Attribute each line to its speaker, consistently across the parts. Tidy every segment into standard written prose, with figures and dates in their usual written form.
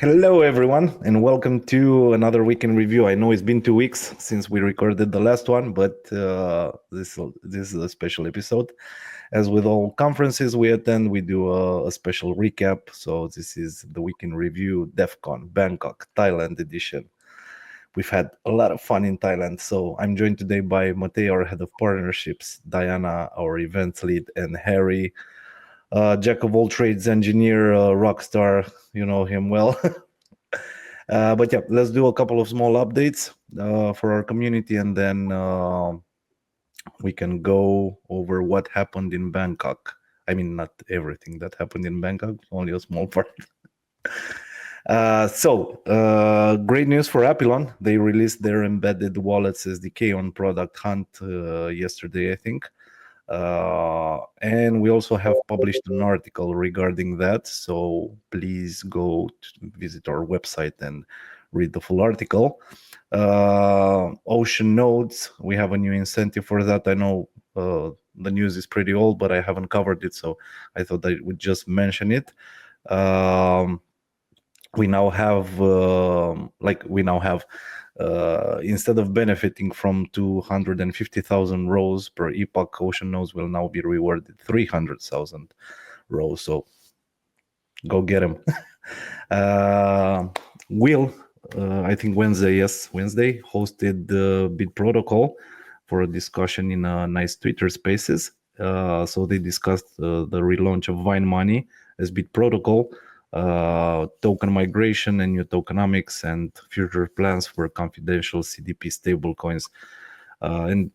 Speaker 1: Hello, everyone, and welcome to another week in review. I know it's been 2 weeks since we recorded the last one, but this is a special episode. As with all conferences we attend, we do a special recap. So this is the week in review, Devcon, Bangkok, Thailand edition. We've had a lot of fun in Thailand. So I'm joined today by Matei, our head of partnerships, Diana, our events lead, and Harry, jack of all trades, engineer, rock star. You know him well. But yeah, let's do a couple of small updates for our community, and then we can go over what happened in Bangkok. I mean, not everything that happened in Bangkok, only a small part. Great news for Apillon. They released their embedded wallets SDK on Product Hunt yesterday, I think. And we also have published an article regarding that, so please go to visit our website and read the full article. Ocean nodes, we have a new incentive for that. I know the news is pretty old, but I haven't covered it, so I thought I would just mention it. We now have instead of benefiting from 250,000 rows per epoch, ocean nodes will now be rewarded 300,000 rows. So go get them. I think Wednesday hosted the Bit Protocol for a discussion in a nice Twitter Spaces. So they discussed the relaunch of Vine Money as Bit Protocol, token migration and new tokenomics, and future plans for confidential CDP stablecoins.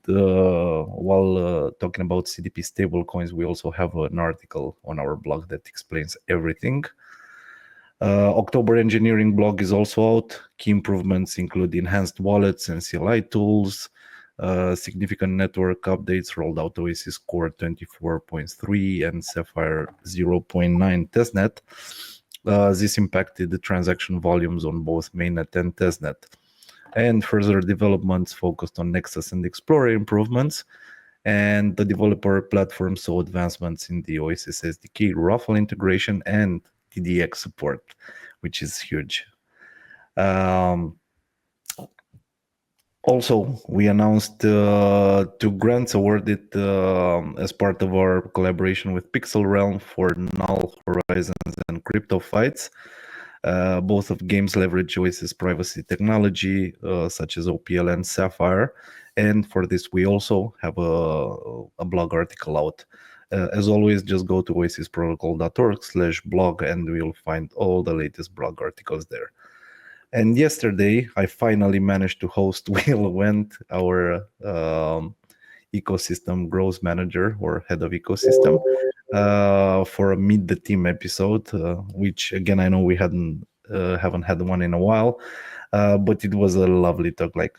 Speaker 1: While talking about CDP stablecoins, we also have an article on our blog that explains everything. October engineering blog is also out. Key improvements include enhanced wallets and CLI tools, significant network updates, rolled out Oasis Core 24.3 and Sapphire 0.9 testnet. This impacted the transaction volumes on both mainnet and testnet. And further developments focused on Nexus and Explorer improvements. And the developer platform saw advancements in the Oasis SDK, Ruffle integration, and TDX support, which is huge. Also, we announced 2 grants awarded as part of our collaboration with Pixel Realm for Null Horizons and Crypto Fights. Both of games leverage Oasis privacy technology, such as OPL and Sapphire. And for this, we also have a blog article out. As always, just go to oasisprotocol.org/blog and we'll find all the latest blog articles there. And yesterday, I finally managed to host Will Wendt, our ecosystem growth manager or head of ecosystem, for a Meet the Team episode, which again, I know we haven't had one in a while, but it was a lovely talk. Like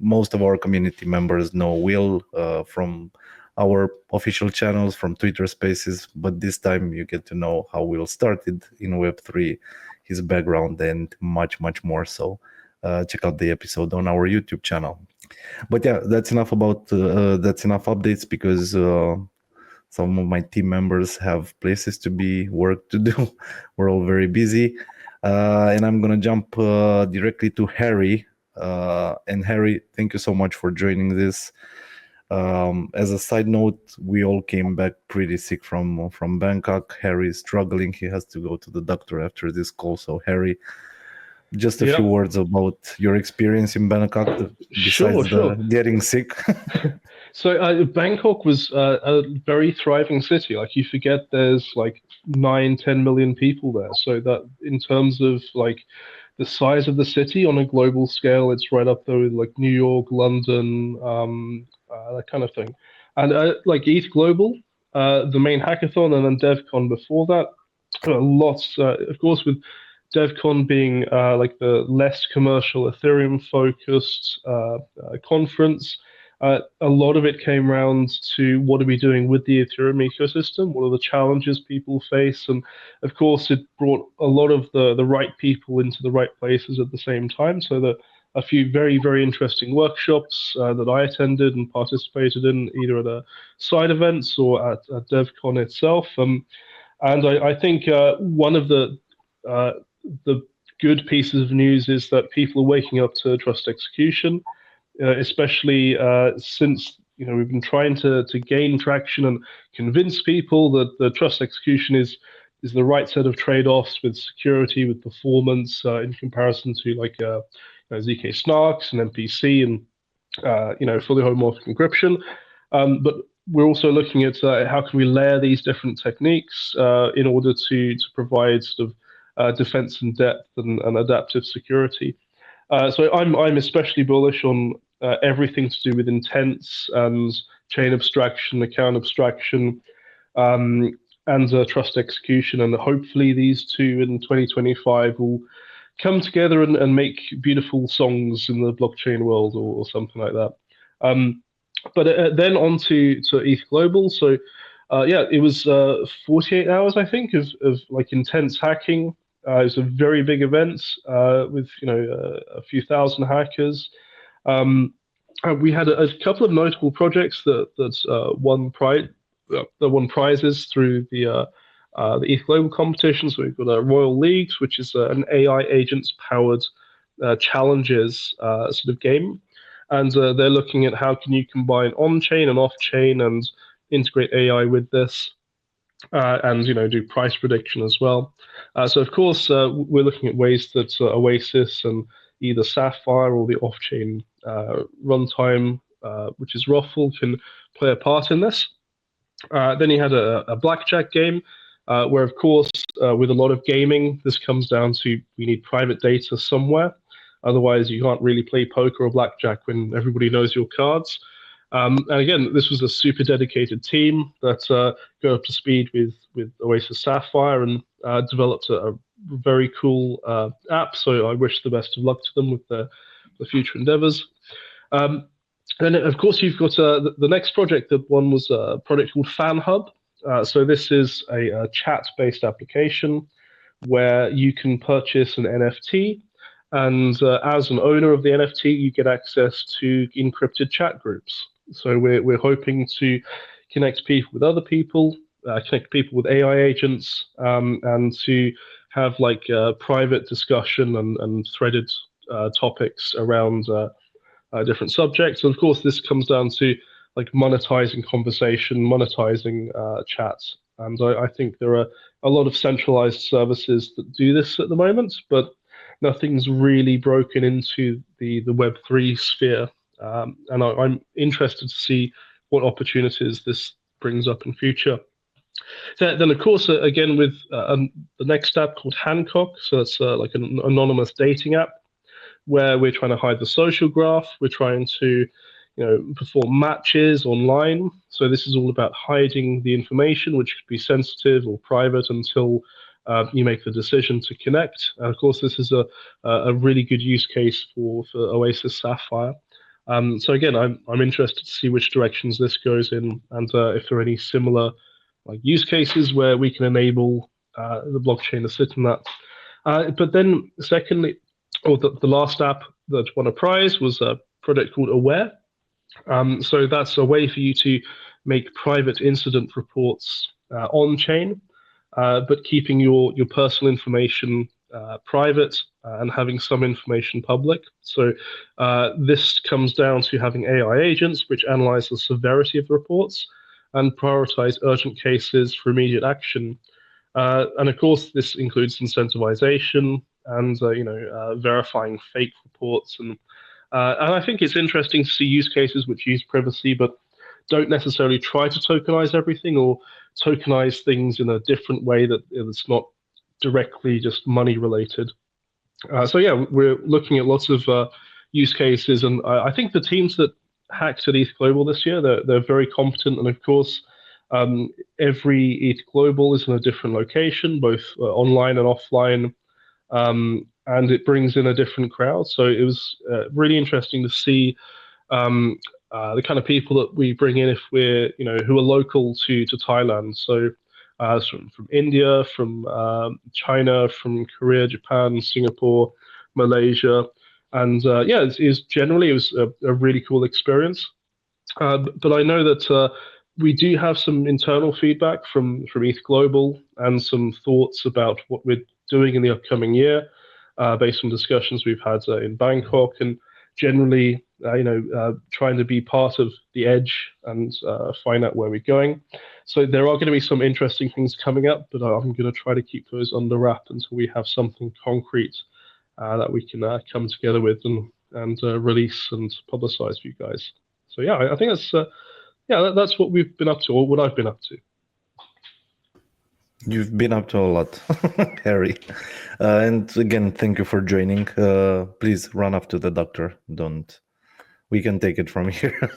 Speaker 1: most of our community members know Will from our official channels, from Twitter Spaces, but this time you get to know how Will started in Web3, his background, and much more. So check out the episode on our YouTube channel. But yeah, that's enough updates, because some of my team members have places to be, work to do. We're all very busy, and I'm gonna jump directly to Harry. And Harry, thank you so much for joining this. As a side note, we all came back pretty sick from Bangkok. Harry is struggling. He has to go to the doctor after this call. So Harry, just a few words about your experience in Bangkok, besides getting sick.
Speaker 2: So Bangkok was a very thriving city. Like, you forget there's like 9-10 million people there. So that in terms of like the size of the city on a global scale, it's right up there with like New York, London, that kind of thing. And like ETH Global, the main hackathon, and then Devcon before that, lots, of course, with Devcon being like the less commercial Ethereum focused conference. A lot of it came around to what are we doing with the Ethereum ecosystem? What are the challenges people face? And of course, it brought a lot of the right people into the right places at the same time. So that a few very interesting workshops that I attended and participated in, either at side events or at DevCon itself. And I think one of the the good pieces of news is that people are waking up to trust execution, especially since we've been trying to gain traction and convince people that the trust execution is the right set of trade-offs with security, with performance in comparison to like ZK snarks and MPC and fully homomorphic encryption. But we're also looking at how can we layer these different techniques in order to provide sort of defense in depth and adaptive security. So I'm especially bullish on everything to do with intents and chain abstraction, account abstraction, and trust execution. And hopefully these two in 2025 will come together and make beautiful songs in the blockchain world or something like that. But then on to ETH Global. So yeah, it was 48 hours, I think, of like intense hacking. It was a very big event with a few thousand hackers. We had a couple of notable projects that won prizes through the ETH Global competition. So we've got Royal Leagues, which is an AI agents powered challenges sort of game, and they're looking at how can you combine on-chain and off-chain and integrate AI with this. And do price prediction as well. So of course we're looking at ways that Oasis and either Sapphire or the off-chain runtime, which is Ruffle, can play a part in this. Then you had a blackjack game, where of course with a lot of gaming, this comes down to we need private data somewhere. Otherwise, you can't really play poker or blackjack when everybody knows your cards. And again, this was a super dedicated team that got up to speed with Oasis Sapphire and developed a very cool app. So I wish the best of luck to them with the future endeavors. And of course, you've got the next project. That one was a project called FanHub. So this is a chat-based application where you can purchase an NFT. And as an owner of the NFT, you get access to encrypted chat groups. So we're hoping to connect people with other people, connect people with AI agents, and to have like private discussion and threaded topics around different subjects. And of course, this comes down to like monetizing conversation, monetizing chats. And I think there are a lot of centralized services that do this at the moment, but nothing's really broken into the Web3 sphere. And I'm interested to see what opportunities this brings up in future. Then, of course, again, with the next app called Hancock. So it's like an anonymous dating app where we're trying to hide the social graph. We're trying to perform matches online. So this is all about hiding the information, which could be sensitive or private until you make the decision to connect. And of course, this is a really good use case for Oasis Sapphire. So again, I'm interested to see which directions this goes in, and if there are any similar like use cases where we can enable the blockchain to sit in that. But then, secondly, or the last app that won a prize was a project called Aware. So that's a way for you to make private incident reports on chain, but keeping your personal information private and having some information public. So this comes down to having AI agents which analyze the severity of the reports and prioritize urgent cases for immediate action. And of course, this includes incentivization and verifying fake reports. And I think it's interesting to see use cases which use privacy but don't necessarily try to tokenize everything or tokenize things in a different way that it's not directly just money related. So yeah, we're looking at lots of use cases, and I think the teams that hacked at ETH Global this year, they're very competent, and of course, every ETH Global is in a different location, both online and offline, and it brings in a different crowd. So it was really interesting to see the kind of people that we bring in if we're, who are local to Thailand. So from India, from China, from Korea, Japan, Singapore, Malaysia, and yeah, it was a really cool experience. But I know that we do have some internal feedback from ETH Global and some thoughts about what we're doing in the upcoming year, based on discussions we've had in Bangkok, and generally, trying to be part of the edge and find out where we're going. So there are going to be some interesting things coming up, but I'm going to try to keep those under wrap until we have something concrete that we can come together with and release and publicize for you guys. So yeah, I think that's what we've been up to, or what I've been up to.
Speaker 1: You've been up to a lot, Harry. And again, thank you for joining. Please run up to the doctor. We can take it from here.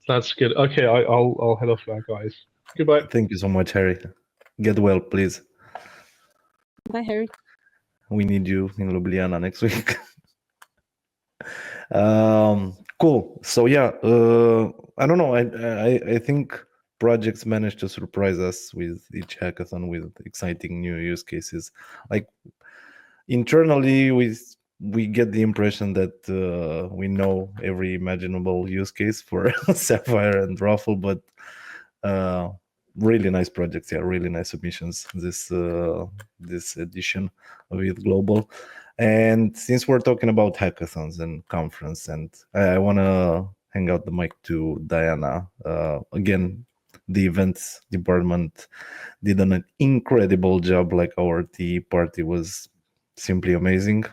Speaker 2: That's good. Okay, I'll head off now, guys. Goodbye.
Speaker 1: Thank you so much, Harry. Get well, please.
Speaker 3: Bye, Harry.
Speaker 1: We need you in Ljubljana next week. Cool. So yeah, I don't know. I think projects manage to surprise us with each hackathon with exciting new use cases. Like internally, we get the impression that we know every imaginable use case for Sapphire and Raffle, but really nice projects. Yeah, really nice submissions this edition of Youth Global. And since we're talking about hackathons and conference, and I want to hang out the mic to Diana. Again, the events department did an incredible job. Like our tea party was simply amazing.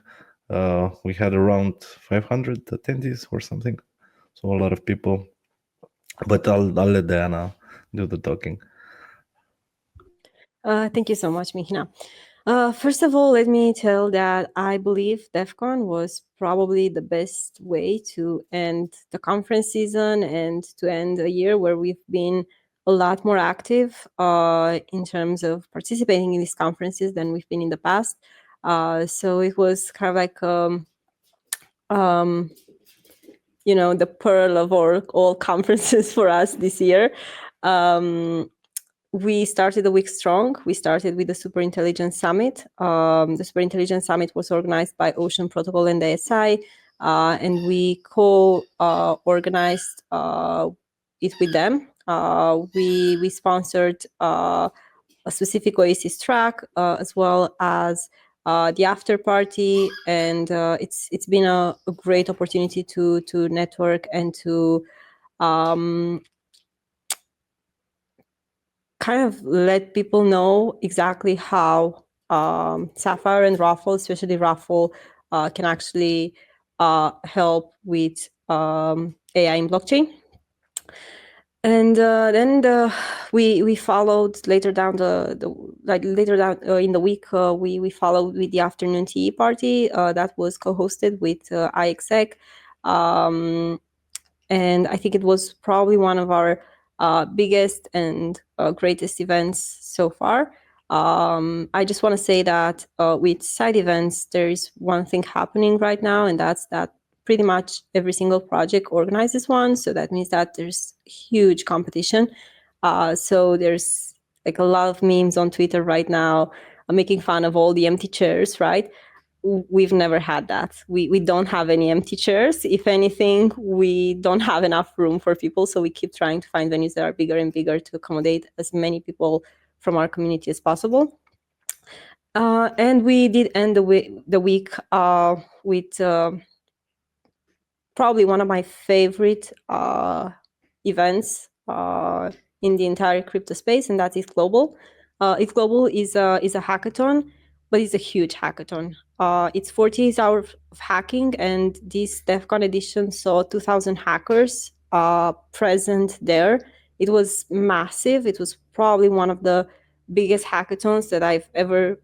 Speaker 1: We had around 500 attendees or something, so a lot of people. But I'll let Diana do the talking.
Speaker 3: Thank you so much, Mihina. First of all, let me tell that I believe Devcon was probably the best way to end the conference season and to end a year where we've been a lot more active in terms of participating in these conferences than we've been in the past. So it was kind of like, the pearl of all conferences for us this year. We started the week strong. We started with the Superintelligence Summit. The Superintelligence Summit was organized by Ocean Protocol and the SI, and we co-organized it with them. We sponsored a specific Oasis track, as well as the after party, and it's been a great opportunity to network and to kind of let people know exactly how Sapphire and Raffle, especially Raffle, can actually help with AI in blockchain. And then we followed later down in the week. We followed with the afternoon tea party that was co-hosted with IXEC, and I think it was probably one of our biggest and greatest events so far. I just want to say that with side events, there is one thing happening right now, and that's that pretty much every single project organizes one. So that means that there's huge competition. So there's like a lot of memes on Twitter right now making fun of all the empty chairs, right? We've never had that. We don't have any empty chairs. If anything, we don't have enough room for people. So we keep trying to find venues that are bigger and bigger to accommodate as many people from our community as possible. And we did end the week with probably one of my favorite events in the entire crypto space, and that is Global. It's Global is a hackathon, but it's a huge hackathon. It's 48 hours of hacking, and this Devcon edition saw 2,000 hackers present there. It was massive. It was probably one of the biggest hackathons that I've ever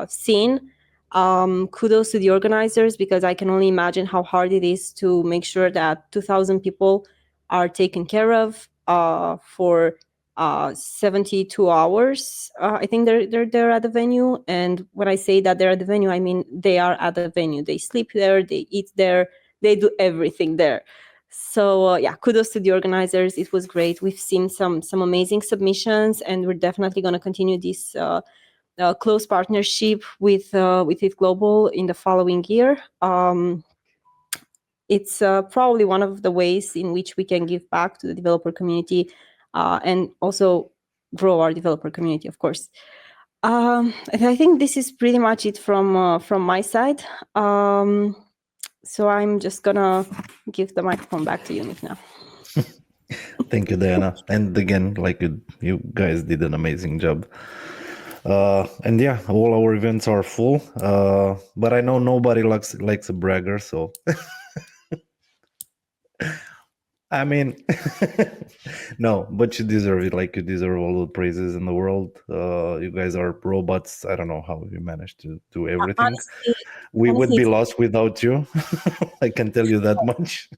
Speaker 3: seen. Kudos to the organizers, because I can only imagine how hard it is to make sure that 2,000 people are taken care of for 72 hours. I think they're at the venue, and when I say that they're at the venue, I mean they are at the venue. They sleep there, they eat there, they do everything there. So yeah, kudos to the organizers. It was great. We've seen some amazing submissions, and we're definitely going to continue this close partnership with Youth Global in the following year. It's probably one of the ways in which we can give back to the developer community and also grow our developer community, of course. I think this is pretty much it from my side. So I'm just gonna give the microphone back to you, Nick, now.
Speaker 1: Thank you, Diana. And again, like you guys did an amazing job. And yeah, all our events are full. But I know nobody likes a bragger, so I mean, no, but you deserve it. Like, you deserve all the praises in the world. You guys are robots. I don't know how you managed to do everything. We would be lost without you. I can tell you that much.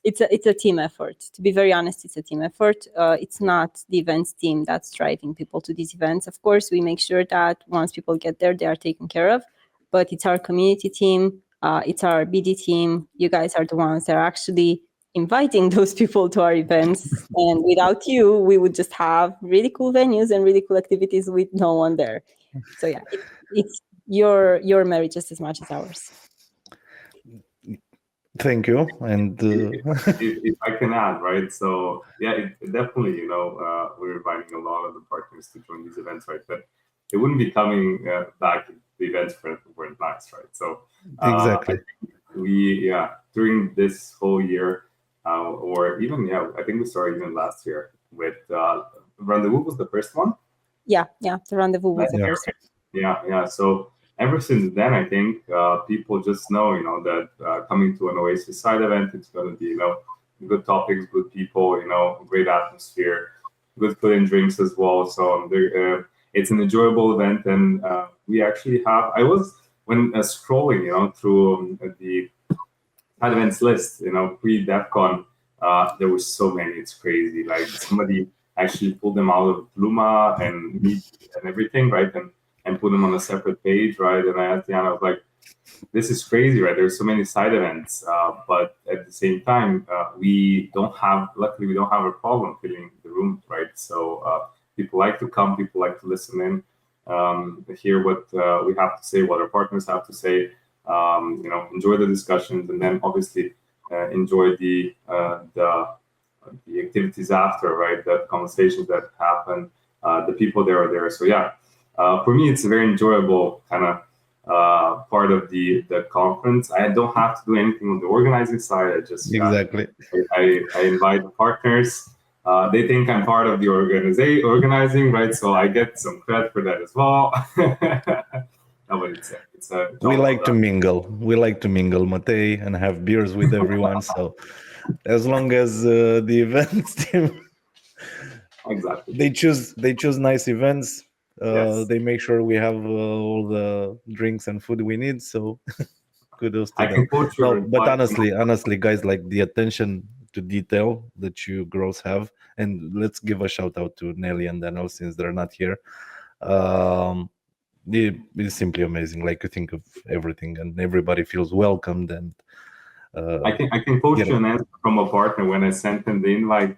Speaker 3: It's a team effort. To be very honest, it's a team effort. It's not the events team that's driving people to these events. Of course, we make sure that once people get there, they are taken care of. But it's our community team. It's our BD team. You guys are the ones that are actually inviting those people to our events. And without you, we would just have really cool venues and really cool activities with no one there. So yeah, it's your merit just as much as ours.
Speaker 1: Thank you. And
Speaker 4: if I can add, right? So yeah, it definitely, we're inviting a lot of the partners to join these events, right? But they wouldn't be coming back if the events weren't nice, right? So
Speaker 1: exactly.
Speaker 4: During this whole year, or even I think we started even last year with Rendezvous was the first one.
Speaker 3: Yeah, the Rendezvous was the first one.
Speaker 4: Yeah. So ever since then, I think people just know, that coming to an Oasis side event, it's going to be, good topics, good people, great atmosphere, good food and drinks as well. So it's an enjoyable event, and we actually have. I was when scrolling, through the side events list, pre Devcon, there were so many. It's crazy. Like, somebody actually pulled them out of Luma and Meet and everything, right? And put them on a separate page, right? And I asked Diana, I was like, this is crazy, right? There's so many side events, but at the same time, luckily we don't have a problem filling the room, right? So people like to come, people like to listen in, hear what we have to say, what our partners have to say, enjoy the discussions, and then obviously enjoy the activities after, right? The conversations that happen, the people that are there. So yeah. For me, it's a very enjoyable kind of part of the conference. I don't have to do anything on the organizing side. I just
Speaker 1: exactly.
Speaker 4: I invite the partners. They think I'm part of the organizing, right? So I get some credit for that as well. No, but it's a
Speaker 1: we like to mingle. We like to mingle, Matei, and have beers with everyone. So as long as the events team,
Speaker 4: exactly,
Speaker 1: they choose nice events.
Speaker 4: Yes.
Speaker 1: They make sure we have all the drinks and food we need. So kudos to them. No, but honestly, guys, like, the attention to detail that you girls have, and let's give a shout out to Nelly and Daniel since they're not here. It is simply amazing. Like, you think of everything, and everybody feels welcomed. And
Speaker 4: I can post you an answer from a partner when I sent him the invite.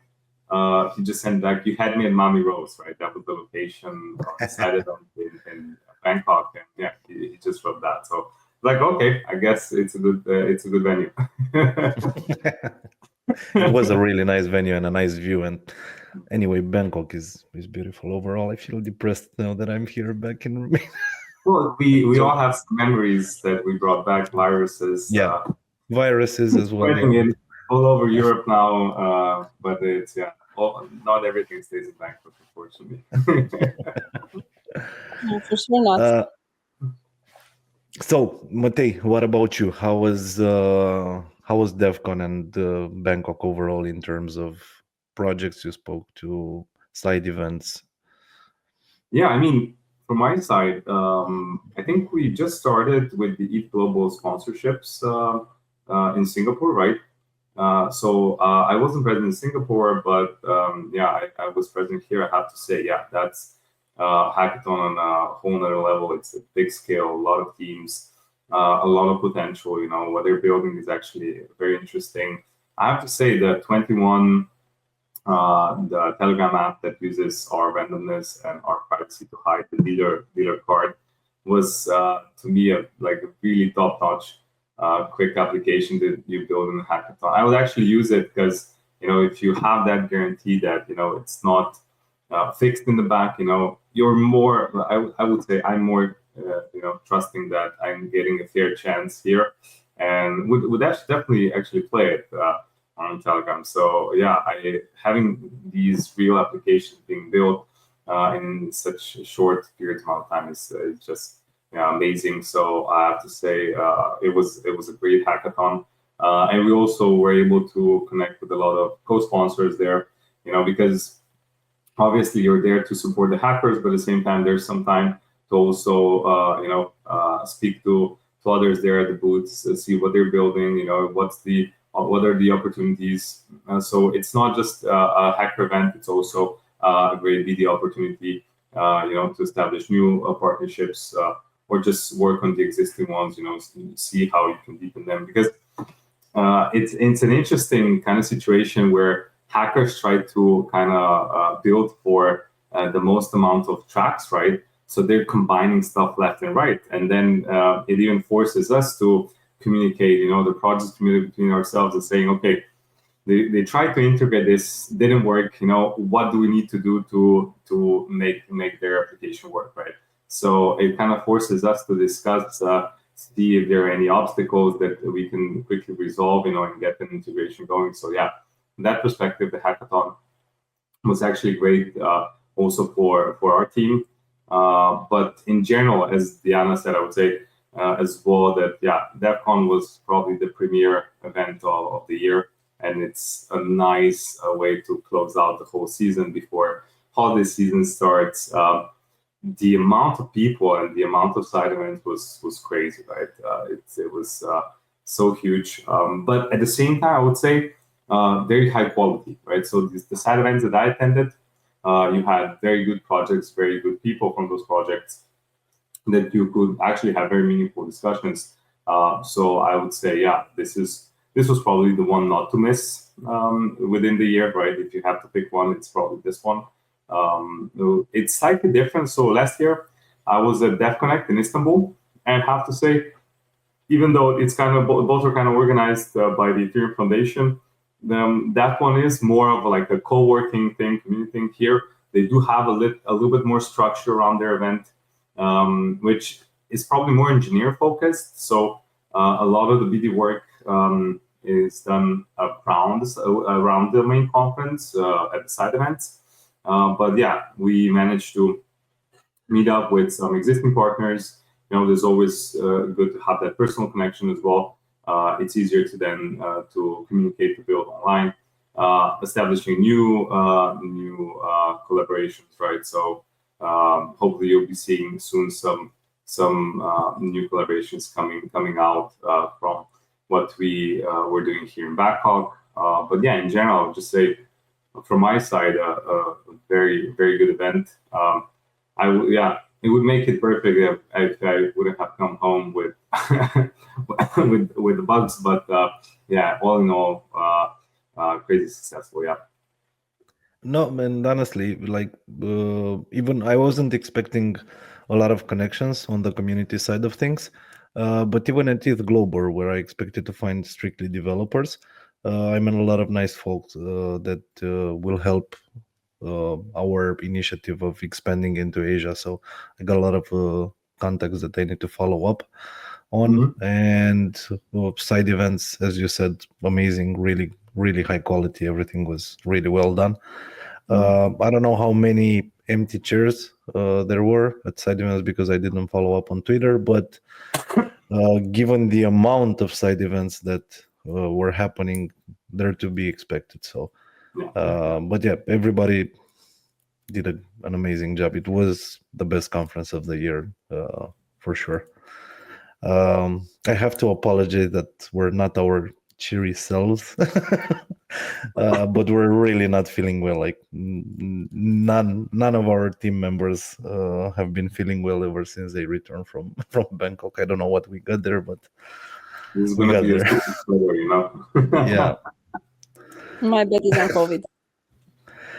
Speaker 4: He just sent back, you had me at Mami Rose, right? That was the location decided on in Hancock, and yeah, he just wrote that. So like, okay, I guess it's a good venue.
Speaker 1: It was a really nice venue and a nice view. And anyway, Bangkok is beautiful overall. I feel depressed now that I'm here back in Romania.
Speaker 4: Well, we all have some memories that we brought back, viruses.
Speaker 1: Yeah, viruses as well.
Speaker 4: All over Europe now, but it's not everything stays in Bangkok, unfortunately.
Speaker 3: Unfortunately not.
Speaker 1: So, Matei, what about you? How was Devcon and Bangkok overall in terms of projects you spoke to, side events?
Speaker 4: Yeah, I mean, from my side, I think we just started with the Eat Global sponsorships in Singapore, right? So I wasn't present in Singapore, but I was present here. I have to say, that's Hackathon on a whole nother level. It's a big scale, a lot of teams, a lot of potential. What they're building is actually very interesting. I have to say that 21, the Telegram app that uses our randomness and our privacy to hide the dealer card, was to me a really top-notch quick application that you build in the hackathon. I would actually use it because, if you have that guarantee that, it's not fixed in the back, you're more, I would say I'm more, trusting that I'm getting a fair chance here, and would definitely actually play it on Telegram. So yeah, having these real applications being built in such a short period of time is just amazing. So I have to say it was a great hackathon, and we also were able to connect with a lot of co-sponsors there. Because obviously you're there to support the hackers, but at the same time there's some time to also speak to others there at the booths, see what they're building. What are the opportunities? So it's not just a hacker event; it's also a great video opportunity, to establish new partnerships or just work on the existing ones. See how you can deepen them, because it's an interesting kind of situation where hackers try to kind of build for the most amount of tracks, right? So they're combining stuff left and right, and then it even forces us to communicate. The projects communicate between ourselves and saying, okay, they tried to integrate this, didn't work. What do we need to do to make their application work, right? So it kind of forces us to discuss, see if there are any obstacles that we can quickly resolve, and get an integration going. So yeah, from that perspective, the hackathon was actually great, also for our team. But in general, as Diana said, I would say as well that Devcon was probably the premier event of the year, and it's a nice way to close out the whole season before holiday season starts. The amount of people and the amount of side events was crazy, right? It was so huge, but at the same time, I would say very high quality, right? So the side events that I attended, you had very good projects, very good people from those projects that you could actually have very meaningful discussions. So I would say, this was probably the one not to miss within the year, right? If you have to pick one, it's probably this one. It's slightly different. So last year I was at DevConnect in Istanbul, and I have to say, even though it's kind of both are kind of organized by the Ethereum Foundation, that one is more of like a co-working thing, community thing. Here they do have a little bit more structure around their event, which is probably more engineer focused. So a lot of the BD work is done around the main conference at the side events. But yeah, we managed to meet up with some existing partners. There's always good to have that personal connection as well. It's easier to then to communicate, to build online, establishing new collaborations, right? So hopefully you'll be seeing soon some new collaborations coming out from what we were doing here in Hancock. But yeah, in general, I would just say from my side, a very, very good event. It would make it perfect if I wouldn't have come home with with the bugs. But all in all, crazy successful. Yeah.
Speaker 1: No, and honestly, like even I wasn't expecting a lot of connections on the community side of things, but even at ETH Global, where I expected to find strictly developers, I met a lot of nice folks that will help our initiative of expanding into Asia. So I got a lot of contacts that I need to follow up on, and side events, as you said, amazing, really, really high quality. Everything was really well done. I don't know how many empty chairs there were at side events because I didn't follow up on Twitter, but given the amount of side events that were happening, they're to be expected. So, but yeah, everybody did an amazing job. It was the best conference of the year, for sure. I have to apologize that we're not our cheery selves, but we're really not feeling well. Like none of our team members have been feeling well ever since they returned from Bangkok. I don't know what we got there, but
Speaker 4: this is gonna be a story,
Speaker 1: Yeah.
Speaker 3: My bet is on COVID.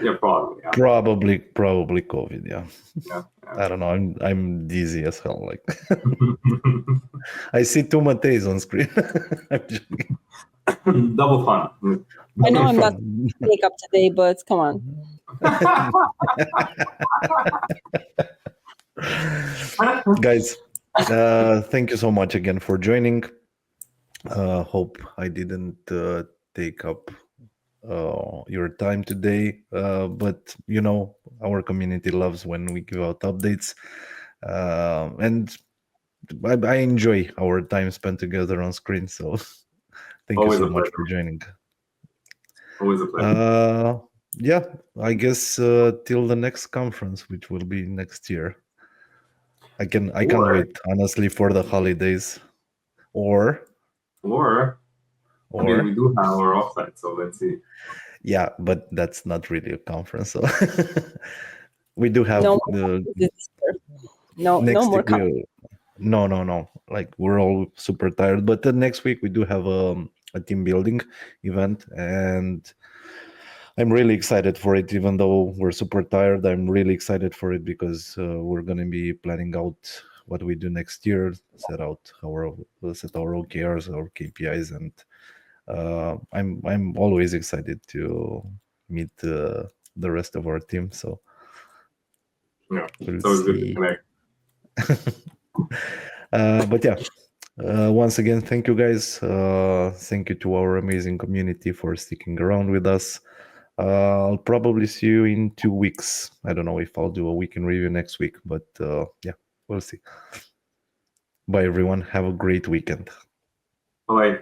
Speaker 4: Yeah, probably. Yeah.
Speaker 1: Probably COVID. Yeah. I don't know. I'm dizzy as hell. Like I see two Mateis on screen. I'm joking.
Speaker 4: Double fun.
Speaker 3: I know I'm not make up today, but come on.
Speaker 1: Guys, thank you so much again for joining. Hope I didn't take up your time today, but you know, our community loves when we give out updates, and I enjoy our time spent together on screen. So thank
Speaker 4: Always
Speaker 1: you
Speaker 4: a
Speaker 1: so much
Speaker 4: pleasure.
Speaker 1: for joining.
Speaker 4: Always a pleasure.
Speaker 1: Yeah, I guess till the next conference, which will be next year. I can't wait honestly for the holidays, or
Speaker 4: I mean, we do have our offsite, so let's see.
Speaker 1: Yeah, but that's not really a conference. So we do have
Speaker 3: No,
Speaker 1: next
Speaker 3: no more.
Speaker 1: week. No. Like we're all super tired, but the next week we do have a team building event, and I'm really excited for it. Even though we're super tired, I'm really excited for it because we're gonna be planning out what we do next year, set our OKRs, our KPIs, and I'm always excited to meet the rest of our team. So
Speaker 4: yeah,
Speaker 1: we'll
Speaker 4: it's always good to
Speaker 1: see.
Speaker 4: connect.
Speaker 1: But yeah, once again, thank you guys. Thank you to our amazing community for sticking around with us. I'll probably see you in 2 weeks. I don't know if I'll do a weekend review next week, but yeah, we'll see. Bye, everyone. Have a great weekend.
Speaker 4: Bye.